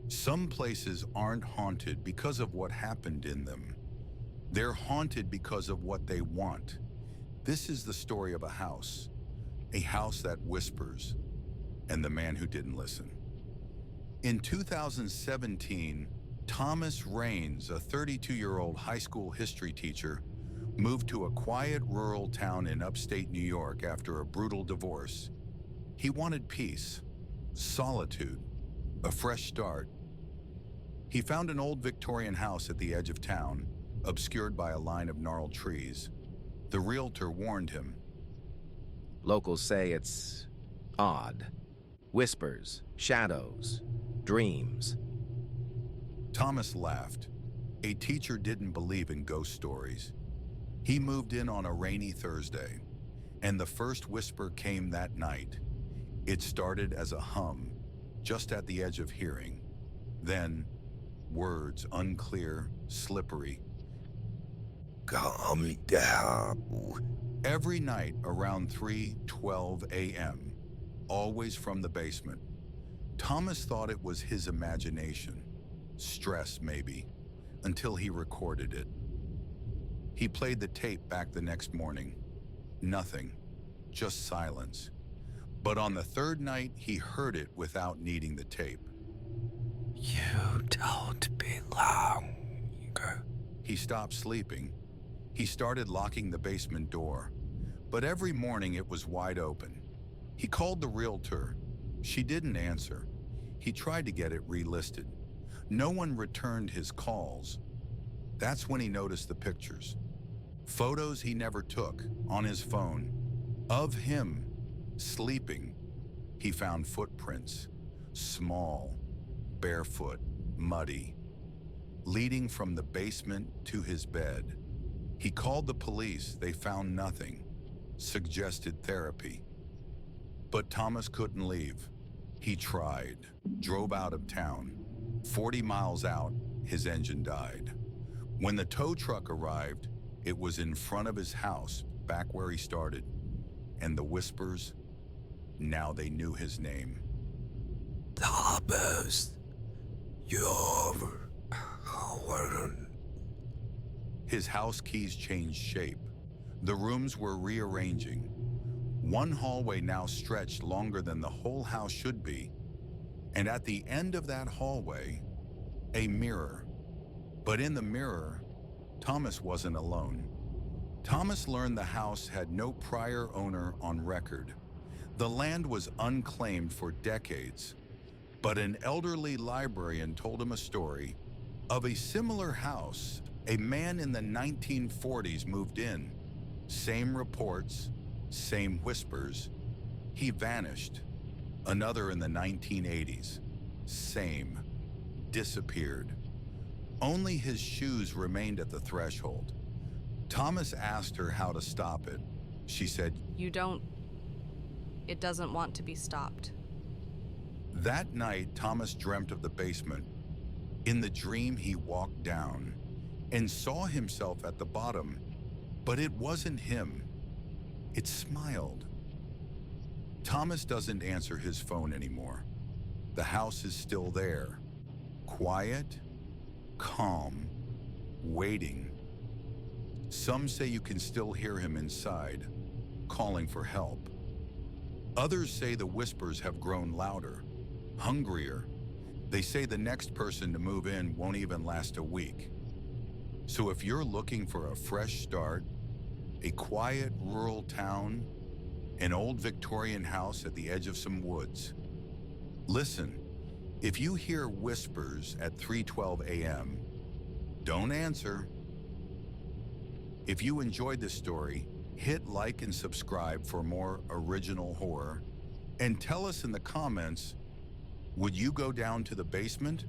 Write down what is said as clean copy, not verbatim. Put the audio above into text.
Some places aren't haunted because of what happened in them. They're haunted because of what they want. This is the story of a house that whispers, and the man who didn't listen. In 2017, Thomas Raines, a 32-year-old high school history teacher, moved to a quiet rural town in upstate New York after a brutal divorce. He wanted peace, solitude, a fresh start. He found an old Victorian house at the edge of town, obscured by a line of gnarled trees. The realtor warned him. Locals say it's odd. Whispers, shadows, dreams. Thomas laughed. A teacher didn't believe in ghost stories. He moved in on a rainy Thursday, and the first whisper came that night. It started as a hum, just at the edge of hearing. Then, words unclear, slippery. Calm down. Every night around 3:12 a.m., always from the basement. Thomas thought it was his imagination, stress maybe, until he recorded it. He played the tape back the next morning. Nothing, just silence. But on the third night, he heard it without needing the tape. You don't belong. He stopped sleeping. He started locking the basement door, but every morning it was wide open. He called the realtor. She didn't answer. He tried to get it relisted. No one returned his calls. That's when he noticed the pictures. Photos he never took on his phone of him sleeping. He found footprints, small, barefoot, muddy, leading from the basement to his bed. He called the police. They found nothing. Suggested therapy. But Thomas couldn't leave. He tried, drove out of town. 40 miles out, his engine died. When the tow truck arrived, it was in front of his house, back where he started. And the whispers, now they knew his name. Thomas, you're... His house keys changed shape. The rooms were rearranging. One hallway now stretched longer than the whole house should be. And at the end of that hallway, a mirror. But in the mirror, Thomas wasn't alone. Thomas learned the house had no prior owner on record. The land was unclaimed for decades. But an elderly librarian told him a story of a similar house. A man in the 1940s moved in. Same reports, same whispers. He vanished. Another in the 1980s. Same. Disappeared. Only his shoes remained at the threshold. Thomas asked her how to stop it. She said, It doesn't want to be stopped. That night, Thomas dreamt of the basement. In the dream, he walked down and saw himself at the bottom, but it wasn't him. It smiled. Thomas doesn't answer his phone anymore. The house is still there, quiet, calm, waiting. Some say you can still hear him inside, calling for help. Others say the whispers have grown louder, hungrier. They say the next person to move in won't even last a week. So if you're looking for a fresh start, a quiet rural town, an old Victorian house at the edge of some woods, listen. If you hear whispers at 3:12 a.m., don't answer. If you enjoyed this story, hit like and subscribe for more original horror. And tell us in the comments, would you go down to the basement